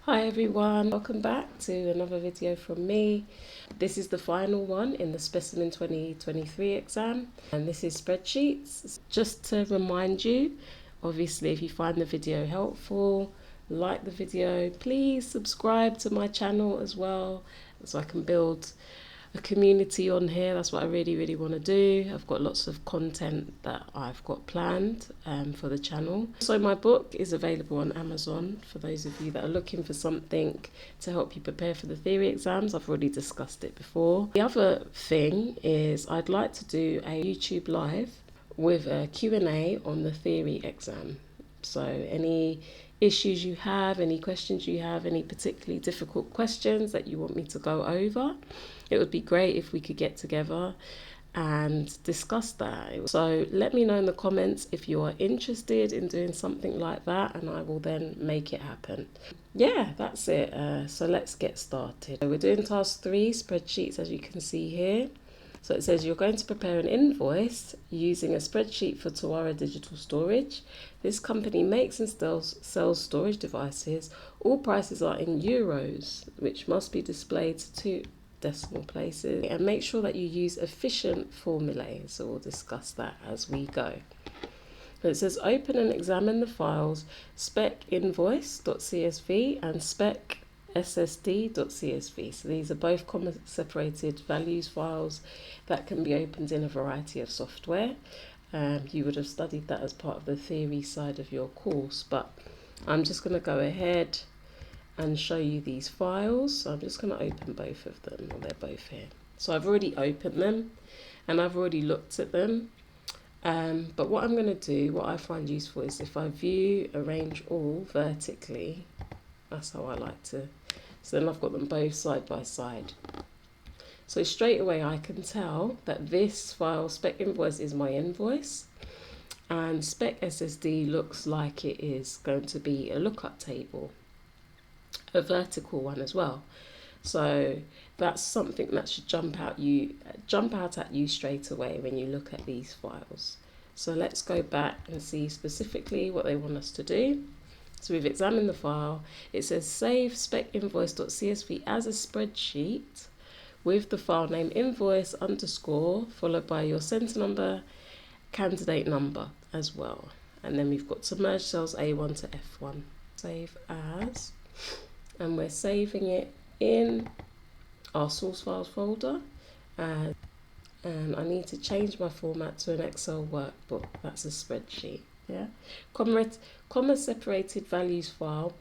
Hi everyone, welcome back to another video from me. This is the final one in the Specimen 2023 exam, and this is spreadsheets. Just to remind you, obviously if you find the video helpful, like the video, please subscribe to my channel as well so I can build a community on here. That's what I really want to do. I've got lots of content that I've got planned for the channel. So my book is available on Amazon for those of you that are looking for something to help you prepare for the theory exams. I've already discussed it before. The other thing is I'd like to do a YouTube live with a Q&A on the theory exam. So any issues you have, any questions you have, any particularly difficult questions that you want me to go over, it would be great if we could get together and discuss that. So let me know in the comments if you are interested in doing something like that, and I will then make it happen. Yeah, that's it. So let's get started. So we're doing task 3, spreadsheets, as you can see here. So it says you're going to prepare an invoice using a spreadsheet for Tawara Digital Storage. This company makes and sells storage devices. All prices are in euros, which must be displayed to 2 decimal places. And make sure that you use efficient formulae. So we'll discuss that as we go. But it says open and examine the files specinvoice.csv and spec.ssd.csv. So these are both comma separated values files that can be opened in a variety of software. You would have studied that as part of the theory side of your course, but I'm just going to go ahead and show you these files. So I'm just going to open both of them. Well, they're both here. So I've already opened them and I've already looked at them. But what I'm going to do, what I find useful, is if I view arrange all vertically, that's how I like to. So then I've got them both side by side. So straight away I can tell that this file spec invoice is my invoice, and spec SSD looks like it is going to be a lookup table, a vertical one as well. So that's something that should jump out at you straight away when you look at these files. So let's go back and see specifically what they want us to do. So we've examined the file. It says save specinvoice.csv as a spreadsheet with the file name invoice underscore followed by your center number, candidate number as well. And then we've got to merge cells A1 to F1. Save as, and we're saving it in our source files folder. And I need to change my format to an Excel workbook. That's a spreadsheet. Yeah, comma separated values file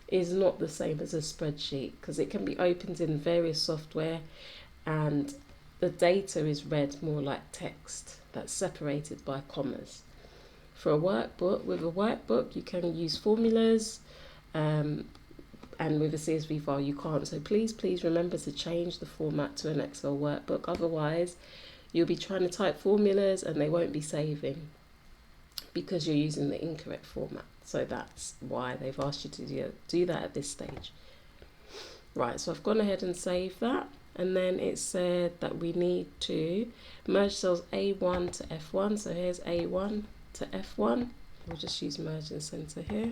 is not the same as a spreadsheet because it can be opened in various software and the data is read more like text that's separated by commas. For a workbook, with a workbook you can use formulas, and with a CSV file you can't. So please remember to change the format to an Excel workbook, otherwise you'll be trying to type formulas and they won't be saving because you're using the incorrect format. So that's why they've asked you to do that at this stage. Right, so I've gone ahead and saved that, and then it said that we need to merge cells A1 to F1. So here's A1 to F1. We'll just use merge and center here.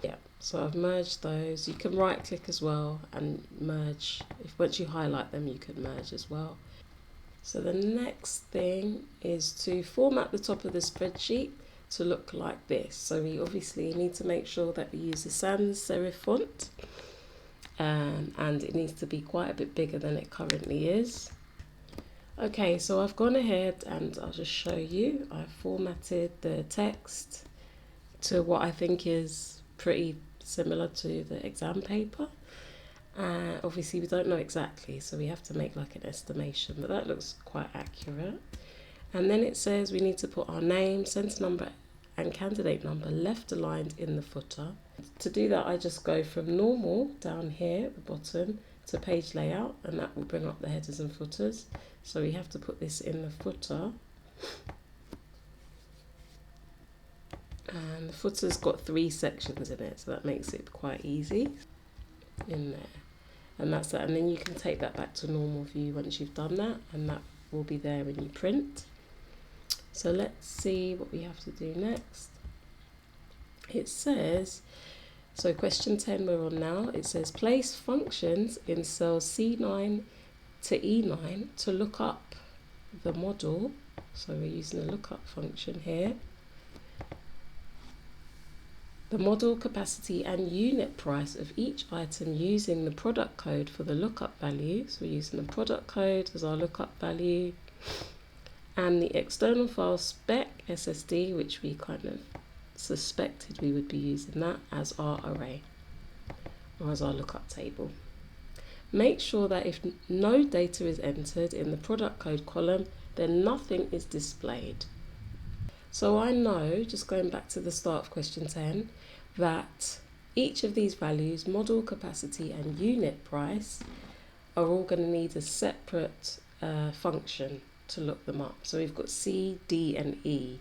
Yeah, so I've merged those. You can right click as well and merge. Once you highlight them, you can merge as well. So the next thing is to format the top of the spreadsheet to look like this. So we obviously need to make sure that we use the sans serif font, and it needs to be quite a bit bigger than it currently is. Okay, so I've gone ahead and I'll just show you. I've formatted the text to what I think is pretty similar to the exam paper. Obviously we don't know exactly, so we have to make like an estimation, but that looks quite accurate. And then it says we need to put our name, center number and candidate number left aligned in the footer. To do that, I just go from normal down here at the bottom to page layout, and that will bring up the headers and footers. So we have to put this in the footer. And the footer's got 3 sections in it, so that makes it quite easy in there. And that's that. And then you can take that back to normal view once you've done that, and that will be there when you print. So let's see what we have to do next. It says So question 10 we're on now. It says place functions in cells C9 to E9 to look up the model. So we're using a lookup function here. The model, capacity and unit price of each item using the product code for the lookup value. So we're using the product code as our lookup value. And the external file spec SSD, which we kind of suspected we would be using that as our array or as our lookup table. Make sure that if no data is entered in the product code column, then nothing is displayed. So I know, just going back to the start of question 10, that each of these values, model, capacity and unit price, are all going to need a separate function to look them up. So we've got C, D and E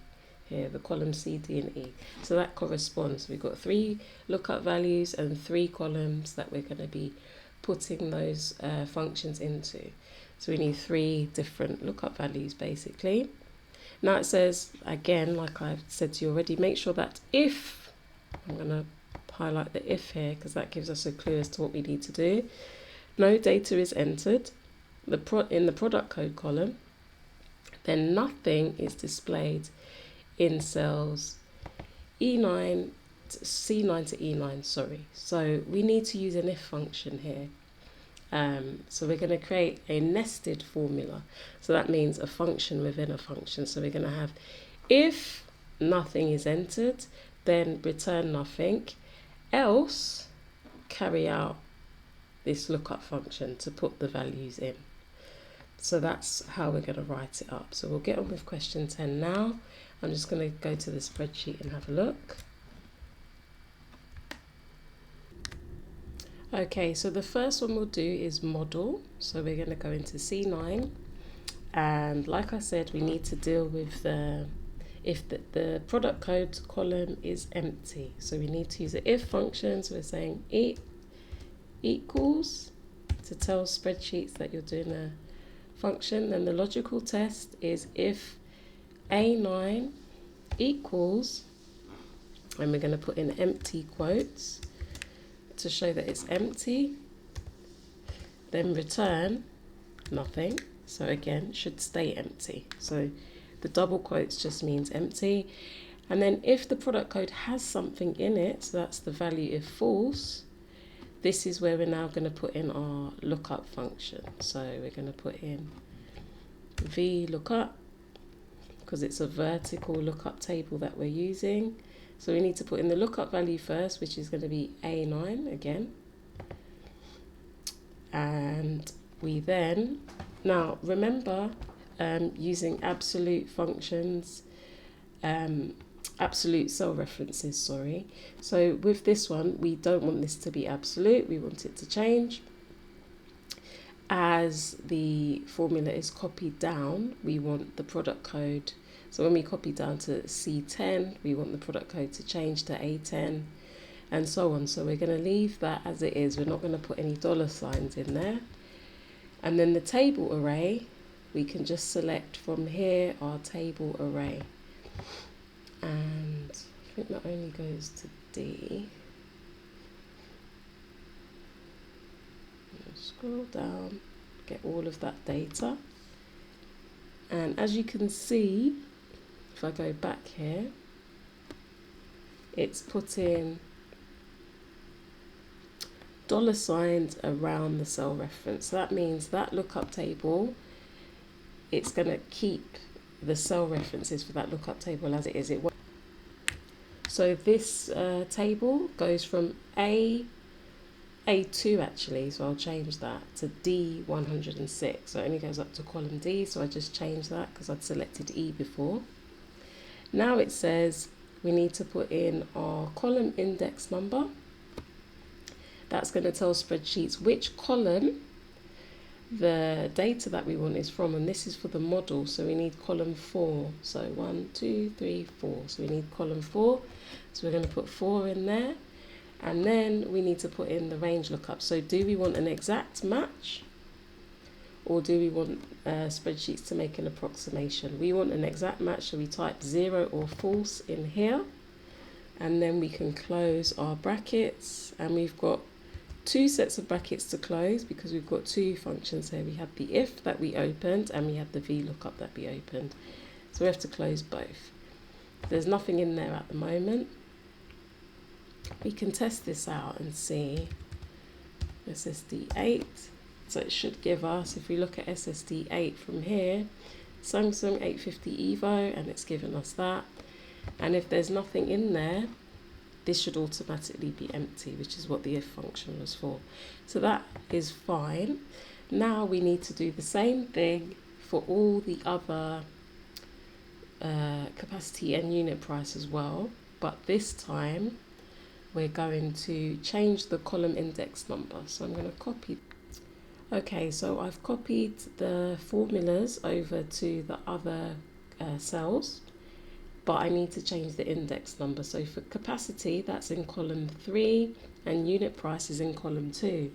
here, the column C, D and E. So that corresponds. We've got 3 lookup values and 3 columns that we're going to be putting those functions into. So we need 3 different lookup values basically. Now it says, again, like I've said to you already, make sure that if, I'm going to highlight the if here because that gives us a clue as to what we need to do. No data is entered in the product code column, then nothing is displayed in cells C9 to E9, sorry. So we need to use an if function here. So we're going to create a nested formula. So that means a function within a function. So we're going to have if nothing is entered, then return nothing, else carry out this lookup function to put the values in. So that's how we're going to write it up. So we'll get on with question 10 now. I'm just going to go to the spreadsheet and have a look. Okay, so the first one we'll do is model. So we're going to go into C9. And like I said, we need to deal with if the product code column is empty. So we need to use the if function. So we're saying it equals to tell spreadsheets that you're doing a function. Then the logical test is if A9 equals, and we're going to put in empty quotes to show that it's empty, then return nothing. So again, should stay empty. So the double quotes just means empty. And then if the product code has something in it, so that's the value if false, this is where we're now going to put in our lookup function. So we're going to put in VLOOKUP because it's a vertical lookup table that we're using. So we need to put in the lookup value first, which is going to be A9 again. And we then, now remember using absolute functions, absolute cell references, sorry. So with this one, we don't want this to be absolute, we want it to change. As the formula is copied down, we want the product code. So when we copy down to C10, we want the product code to change to A10 and so on. So we're going to leave that as it is. We're not going to put any $signs in there. And then the table array, we can just select from here our table array. And I think that only goes to D. Scroll down, get all of that data. And as you can see, if I go back here, it's put in $signs around the cell reference. So that means that lookup table, it's going to keep the cell references for that lookup table as it is. So this table goes from A2 actually, so I'll change that to D106. So it only goes up to column D, so I just changed that because I'd selected E before. Now it says we need to put in our column index number. That's going to tell spreadsheets which column the data that we want is from, and this is for the model, so we need column 4. So 1, 2, 3, 4. So we need column 4. So we're going to put 4 in there. And then we need to put in the range lookup. So do we want an exact match, or do we want spreadsheets to make an approximation? We want an exact match, so we type 0 or false in here. and then we can close our brackets, and we've got two sets of brackets to close because we've got two functions here. We have the if that we opened and we have the VLOOKUP that we opened. So we have to close both. There's nothing in there at the moment. We can test this out and see SSD 8. So it should give us, if we look at SSD 8 from here, Samsung 850 EVO, and it's given us that. And if there's nothing in there, this should automatically be empty, which is what the if function was for. So that is fine. Now we need to do the same thing for all the other capacity and unit price as well, but this time we're going to change the column index number. So I'm going to copy. Okay, so I've copied the formulas over to the other cells, but I need to change the index number. So for capacity, that's in column 3, and unit price is in column 2.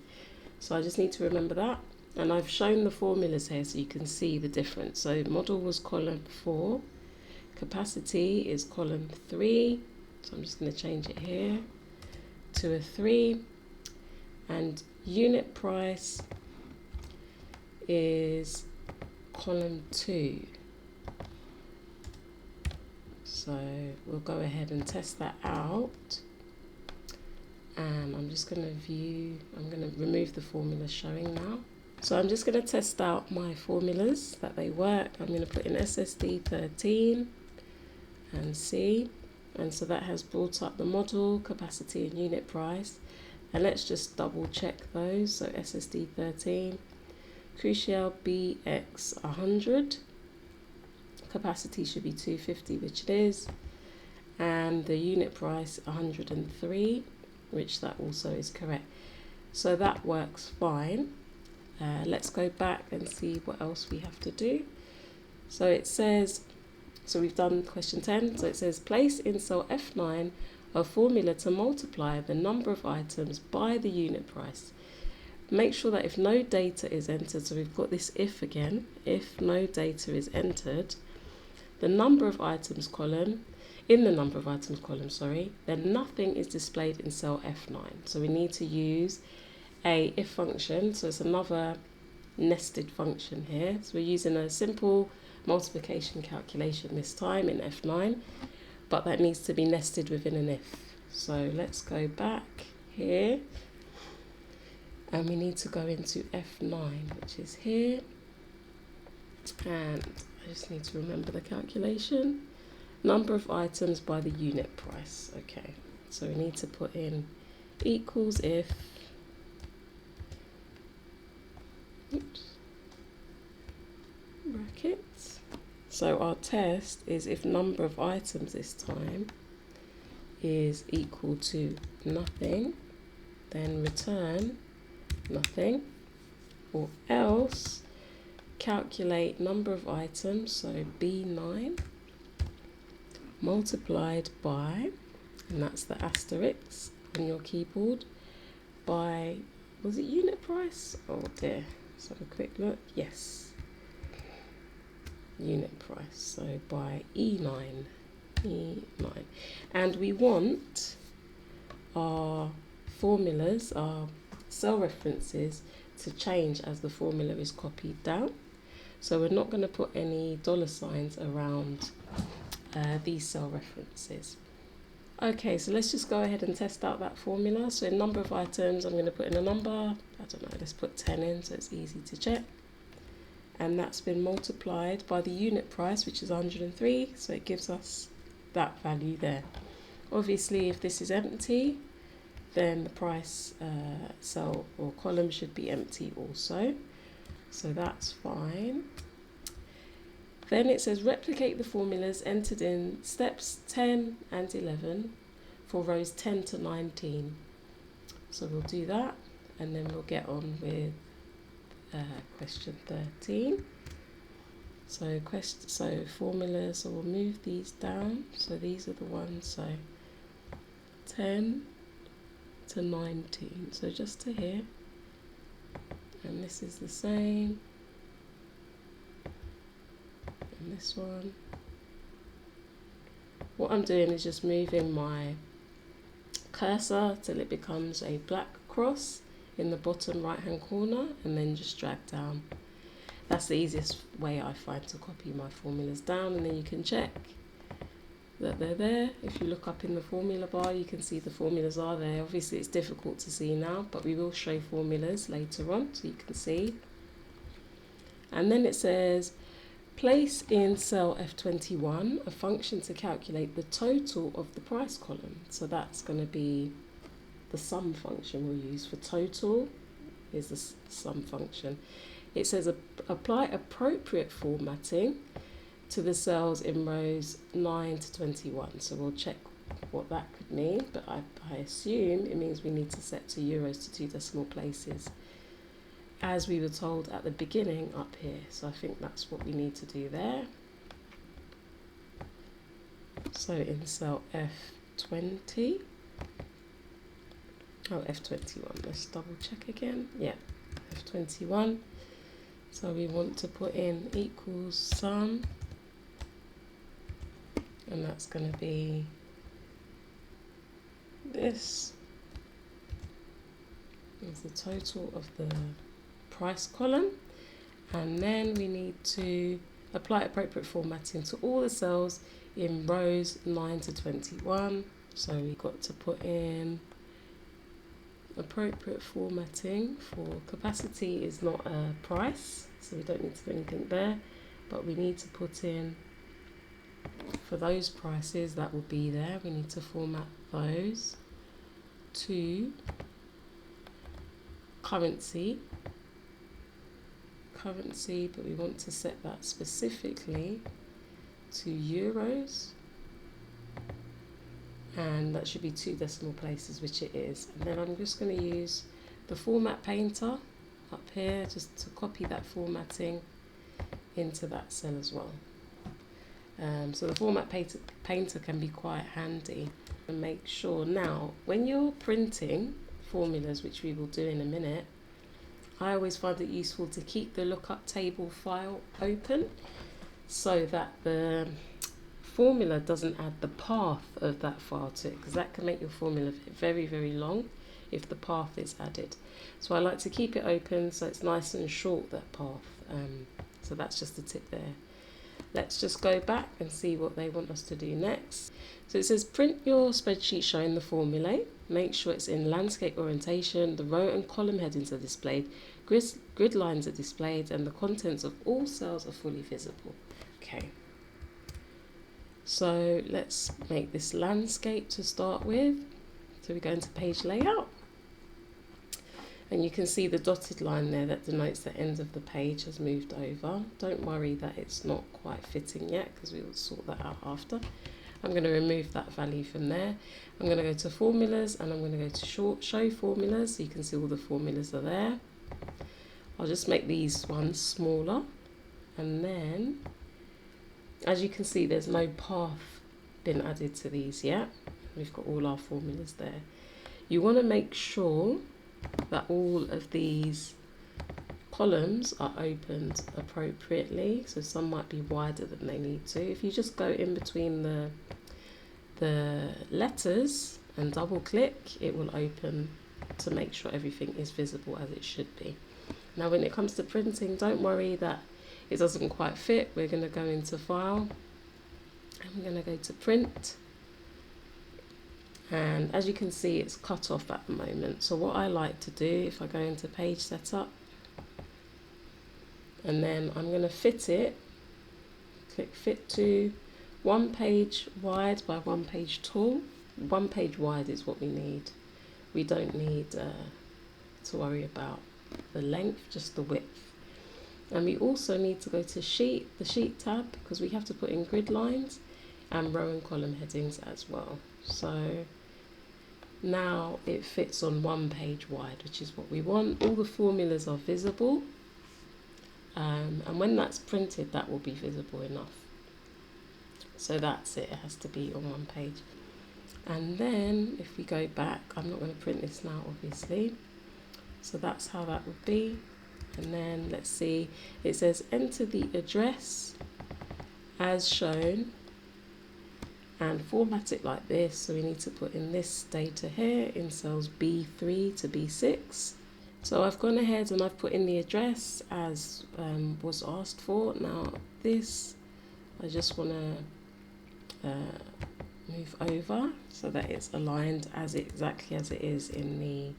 So I just need to remember that. And I've shown the formulas here so you can see the difference. So model was column 4, capacity is column 3. So I'm just going to change it here to a 3. And unit price is column 2. So we'll go ahead and test that out, and I'm just going to view, I'm going to remove the formula showing now. So I'm just going to test out my formulas that they work. I'm going to put in SSD 13 and see, and so that has brought up the model, capacity and unit price, and let's just double check those. So SSD 13, Crucial BX 100, capacity should be 250, which it is, and the unit price 103, which that also is correct. So that works fine. Let's go back and see what else we have to do. So it says, so we've done question 10. So it says place in cell F9 a formula to multiply the number of items by the unit price. Make sure that if no data is entered, so we've got this if again, if no data is entered, the number of items column, in the number of items column, then nothing is displayed in cell F9. So we need to use a if function. So it's another nested function here. So we're using a simple multiplication calculation this time in F9, but that needs to be nested within an if. So let's go back here, and we need to go into F9, which is here, and I just need to remember the calculation. Number of items by the unit price. Okay, so we need to put in equals if, brackets. So our test is if number of items this time is equal to nothing, then return nothing, or else calculate number of items, so B9 multiplied by, and that's the asterisk on your keyboard, by, was it unit price? Oh dear, let's have a quick look. Yes, unit price, so by E9, and we want our formulas, our cell references, to change as the formula is copied down. So we're not going to put any $signs around these cell references. Okay, so let's just go ahead and test out that formula. So in number of items, I'm going to put in a number, I don't know, let's put 10 in so it's easy to check. And that's been multiplied by the unit price, which is 103, so it gives us that value there. Obviously, if this is empty, then the price cell or column should be empty also. So that's fine. Then it says replicate the formulas entered in steps 10 and 11 for rows 10 to 19. So we'll do that, and then we'll get on with question 13. So formulas, so we'll move these down. So these are the ones, so 10 to 19, so just to here, and this is the same, and this one. What I'm doing is just moving my cursor till it becomes a black cross in the bottom right hand corner, and then just drag down. That's the easiest way I find to copy my formulas down, and then you can check that they're there. If you look up in the formula bar, you can see the formulas are there. Obviously it's difficult to see now, but we will show formulas later on so you can see. And then it says place in cell F21 a function to calculate the total of the price column. So that's going to be the sum function we'll use for total, is the sum function. It says apply appropriate formatting to the cells in rows 9 to 21. So we'll check what that could mean, but I assume it means we need to set to euros to 2 decimal places, as we were told at the beginning up here. So I think that's what we need to do there. So in cell F20, F21, let's double check again. Yeah, F21. So we want to put in equals sum, and that's going to be this is the total of the price column, and then we need to apply appropriate formatting to all the cells in rows 9 to 21. So we've got to put in appropriate formatting for capacity is not a price, so we don't need to do anything there, but we need to put in for those prices that will be there, we need to format those to currency, but we want to set that specifically to euros, and that should be 2 decimal places, which it is. And then I'm just going to use the format painter up here just to copy that formatting into that cell as well. So the format painter can be quite handy. And make sure now when you're printing formulas, which we will do in a minute, I always find it useful to keep the lookup table file open so that the formula doesn't add the path of that file to it, because that can make your formula very, very long if the path is added. So I like to keep it open so it's nice and short, that path. So that's just a tip there. Let's just go back and see what they want us to do next. So it says print your spreadsheet showing the formulae. Make sure it's in landscape orientation, the row and column headings are displayed, grid lines are displayed, and the contents of all cells are fully visible. Okay. So let's make this landscape to start with. So we go into page layout. And you can see the dotted line there that denotes the end of the page has moved over. Don't worry that it's not quite fitting yet, because we will sort that out after. I'm going to remove that value from there. I'm going to go to formulas, and I'm going to go to show formulas, so you can see all the formulas are there. I'll just make these ones smaller, and then as you can see there's no path been added to these yet. We've got all our formulas there. You want to make sure that all of these columns are opened appropriately, so some might be wider than they need to. If you just go in between the letters and double click, it will open to make sure everything is visible as it should be. Now when it comes to printing, don't worry that it doesn't quite fit. We're going to go into file and we're going to go to print. And as you can see, it's cut off at the moment. So what I like to do, if I go into page setup, and then I'm going to fit it, click fit to 1 page wide by 1 page tall. 1 page wide is what we need. We don't need to worry about the length, just the width. And we also need to go to sheet, the sheet tab, because we have to put in grid lines and row and column headings as well. So now it fits on 1 page wide, which is what we want. All the formulas are visible, and when that's printed, that will be visible enough. So that's it, it has to be on 1 page. And then if we go back, I'm not going to print this now obviously, so that's how that would be. And then let's see, it says enter the address as shown and format it like this. So we need to put in this data here in cells B3 to B6. So I've gone ahead and I've put in the address as was asked for. Now this, I just want to move over so that it's aligned exactly as it is in the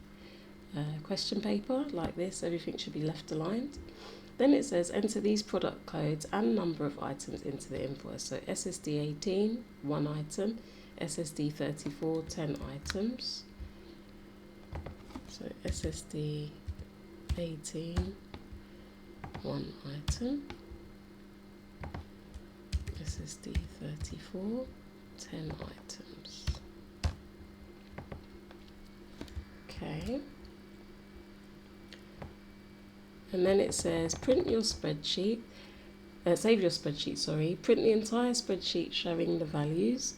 question paper, like this. Everything should be left aligned. Then it says enter these product codes and number of items into the invoice. So SSD 18, 1 item, SSD 34, 10 items. So SSD 18, 1 item, SSD 34, 10 items. Okay. And then it says print your spreadsheet, save your spreadsheet, sorry. Print the entire spreadsheet showing the values.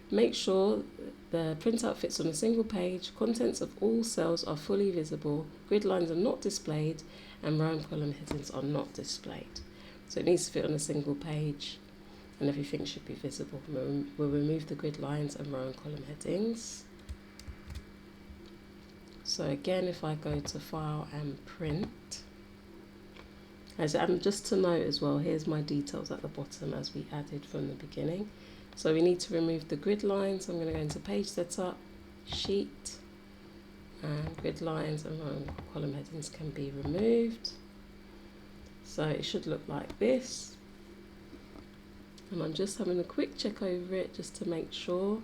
Make sure the printout fits on a single page, contents of all cells are fully visible, grid lines are not displayed, and row and column headings are not displayed. So it needs to fit on a single page and everything should be visible. We'll remove the grid lines and row and column headings. So again, if I go to File and Print, and just to note as well, here's my details at the bottom as we added from the beginning. So we need to remove the grid lines. I'm going to go into Page Setup, Sheet, and grid lines and row and column headings can be removed. So it should look like this. And I'm just having a quick check over it just to make sure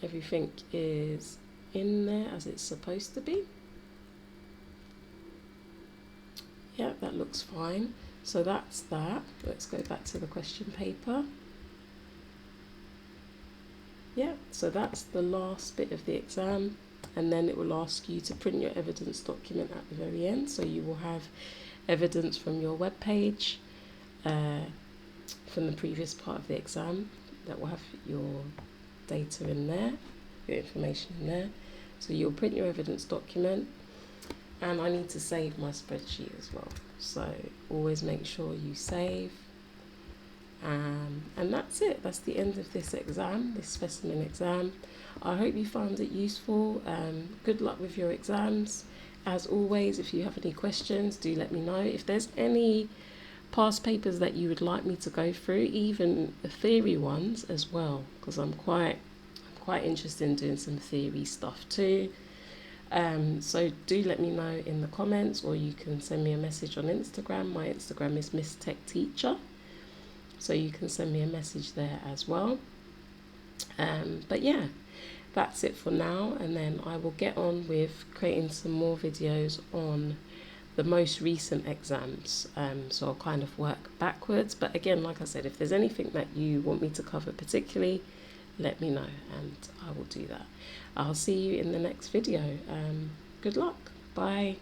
everything is in there as it's supposed to be. Yeah, that looks fine. So that's that. Let's go back to the question paper. Yeah, so that's the last bit of the exam, and then it will ask you to print your evidence document at the very end. So you will have evidence from your web page, from the previous part of the exam, that will have your data in there, your information in there. So you'll print your evidence document. And I need to save my spreadsheet as well. So always make sure you save. And that's it. That's the end of this exam, this specimen exam. I hope you found it useful. Good luck with your exams. As always, if you have any questions, do let me know. If there's any past papers that you would like me to go through, even the theory ones as well, because I'm quite interested in doing some theory stuff too. So do let me know in the comments, or you can send me a message on Instagram. My Instagram is Miss Tech Teacher, so you can send me a message there as well. But yeah, that's it for now, and then I will get on with creating some more videos on the most recent exams. So I'll kind of work backwards, but again, like I said, if there's anything that you want me to cover particularly, let me know and I will do that. I'll see you in the next video. Good luck. Bye.